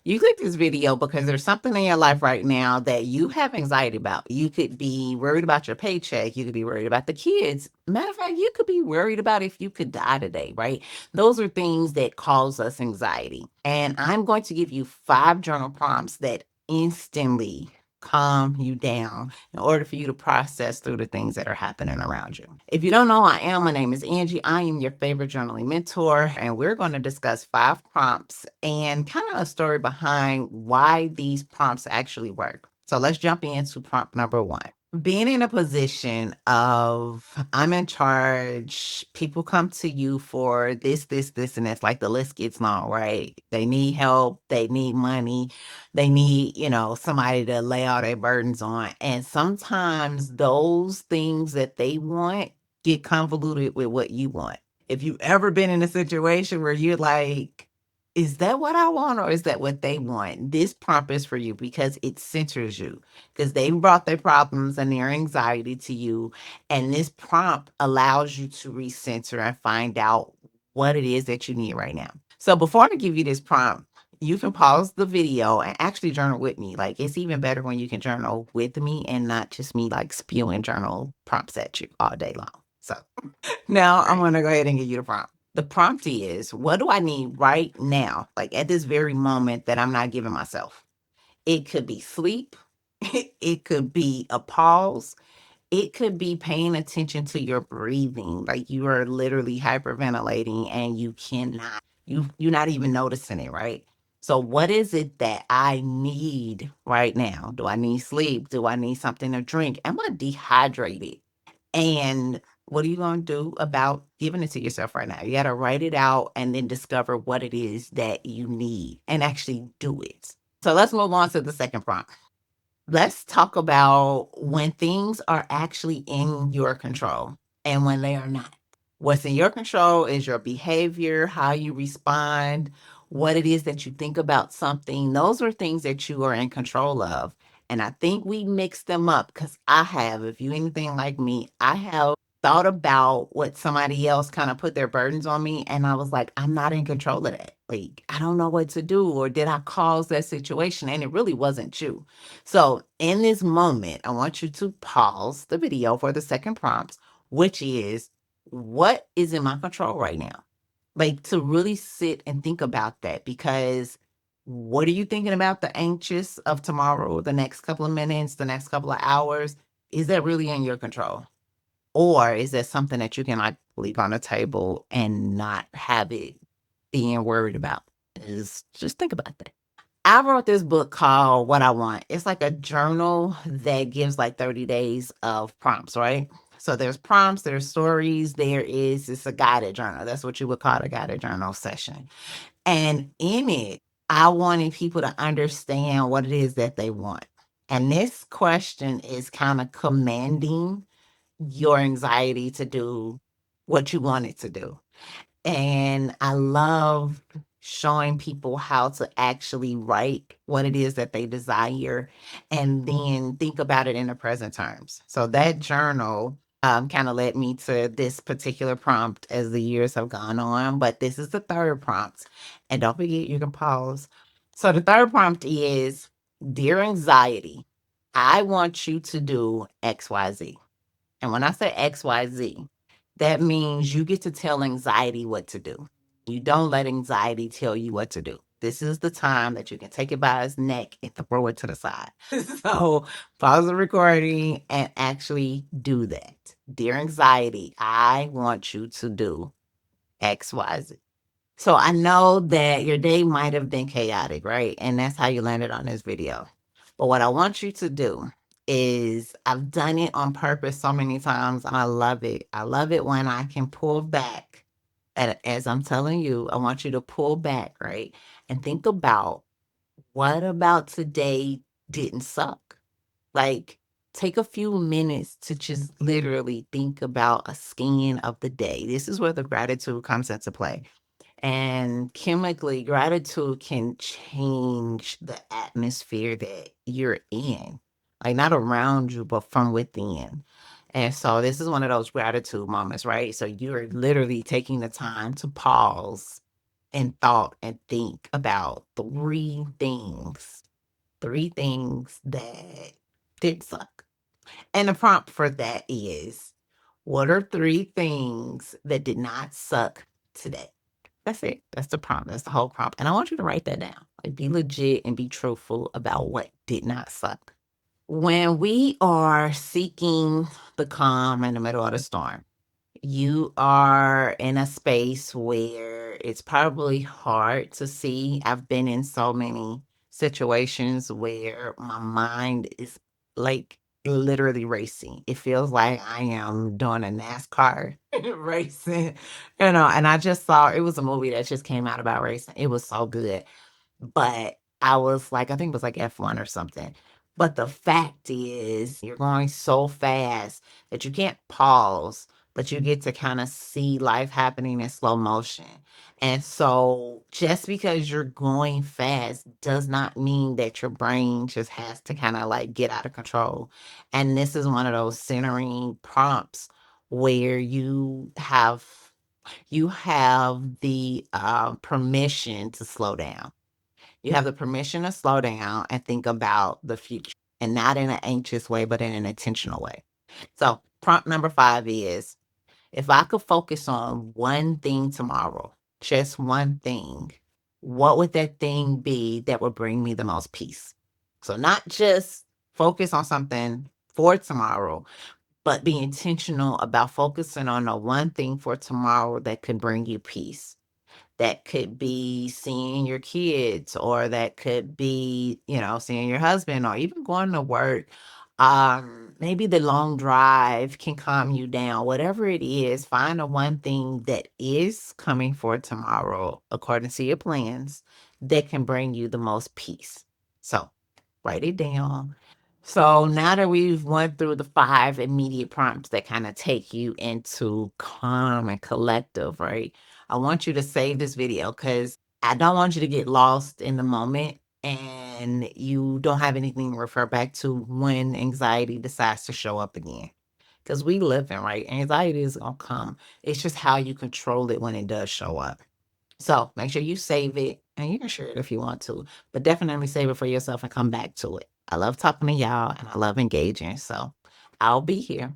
You click this video because there's something in your life right now that you have anxiety about. You could be worried about your paycheck. You could be worried about the kids. Matter of fact, you could be worried about if you could die today, right? Those are things that cause us anxiety. And I'm going to give you 5 journal prompts that instantly calm you down in order for you to process through the things that are happening around you. If you don't know who I am, my name is Angie. I am your favorite journaling mentor, and we're going to discuss 5 prompts and kind of a story behind why these prompts actually work. So let's jump into prompt number 1. Being in a position of I'm in charge, people come to you for this, and that's like the list gets long, right? They need help, they need money, they need, somebody to lay all their burdens on. And sometimes those things that they want get convoluted with what you want. If you've ever been in a situation where you're like, is that what I want or is that what they want? This prompt is for you because it centers you because they brought their problems and their anxiety to you. And this prompt allows you to recenter and find out what it is that you need right now. So before I give you this prompt, you can pause the video and actually journal with me. Like, it's even better when you can journal with me and not just me like spewing journal prompts at you all day long. So now I'm going to go ahead and give you the prompt. The prompt is, what do I need right now? Like at this very moment that I'm not giving myself. It could be sleep. It could be a pause. It could be paying attention to your breathing. Like you are literally hyperventilating and you cannot, you're not even noticing it, right? So what is it that I need right now? Do I need sleep? Do I need something to drink? Am I dehydrated? And what are you going to do about giving it to yourself right now? You got to write it out and then discover what it is that you need and actually do it. So let's move on to the second prompt. Let's talk about when things are actually in your control and when they are not. What's in your control is your behavior, how you respond, what it is that you think about something. Those are things that you are in control of. And I think we mix them up because I have, if you anything like me, I have thought about what somebody else kind of put their burdens on me. And I was like, I'm not in control of that. Like, I don't know what to do. Or did I cause that situation? And it really wasn't you. So in this moment, I want you to pause the video for the second prompt, which is what is in my control right now? Like to really sit and think about that because what are you thinking about the anxious of tomorrow, the next couple of minutes, the next couple of hours? Is that really in your control? Or is that something that you can like leave on the table and not have it being worried about? Is just think about that. I wrote this book called What I Want. It's like a journal that gives like 30 days of prompts, right? So there's prompts, there's stories, it's a guided journal. That's what you would call a guided journal session. And in it, I wanted people to understand what it is that they want. And this question is kind of commanding your anxiety to do what you want it to do. And I love showing people how to actually write what it is that they desire and then think about it in the present terms. So that journal kind of led me to this particular prompt as the years have gone on. But this is the third prompt. And don't forget, you can pause. So the third prompt is, Dear anxiety, I want you to do XYZ. And when I say XYZ, that means you get to tell anxiety what to do. You don't let anxiety tell you what to do. This is the time that you can take it by its neck and throw it to the side. So pause the recording and actually do that. Dear anxiety, I want you to do XYZ. So I know that your day might have been chaotic, right? And that's how you landed on this video. But what I want you to do is I've done it on purpose so many times. And I love it. I love it when I can pull back. And as I'm telling you, I want you to pull back, right? And think about what about today didn't suck? Like, take a few minutes to just literally think about a scan of the day. This is where the gratitude comes into play. And chemically, gratitude can change the atmosphere that you're in, like not around you, but from within. And so this is one of those gratitude moments, right? So you're literally taking the time to pause and thought and think about three things that did suck. And the prompt for that is, what are three things that did not suck today? That's it. That's the prompt. That's the whole prompt. And I want you to write that down. Like, be legit and be truthful about what did not suck. When we are seeking the calm in the middle of the storm, you are in a space where it's probably hard to see. I've been in so many situations where my mind is like literally racing. It feels like I am doing a NASCAR racing, and I just saw it was a movie that just came out about racing. It was so good. But I was like, I think it was like F1 or something. But the fact is, you're going so fast that you can't pause, but you get to kind of see life happening in slow motion. And so, just because you're going fast does not mean that your brain just has to kind of like get out of control. And this is one of those centering prompts where you have the permission to slow down. You have the permission to slow down and think about the future, and not in an anxious way, but in an intentional way. So, prompt number 5 is, if I could focus on one thing tomorrow, just one thing, what would that thing be that would bring me the most peace? So, not just focus on something for tomorrow, but be intentional about focusing on the one thing for tomorrow that could bring you peace. That could be seeing your kids, or that could be, seeing your husband, or even going to work. Maybe the long drive can calm you down. Whatever it is, find the one thing that is coming for tomorrow, according to your plans, that can bring you the most peace. So write it down. So now that we've went through the 5 immediate prompts that kind of take you into calm and collective, right? I want you to save this video because I don't want you to get lost in the moment and you don't have anything to refer back to when anxiety decides to show up again. Because we live in, right? Anxiety is going to come. It's just how you control it when it does show up. So make sure you save it, and you can share it if you want to, but definitely save it for yourself and come back to it. I love talking to y'all and I love engaging. So I'll be here.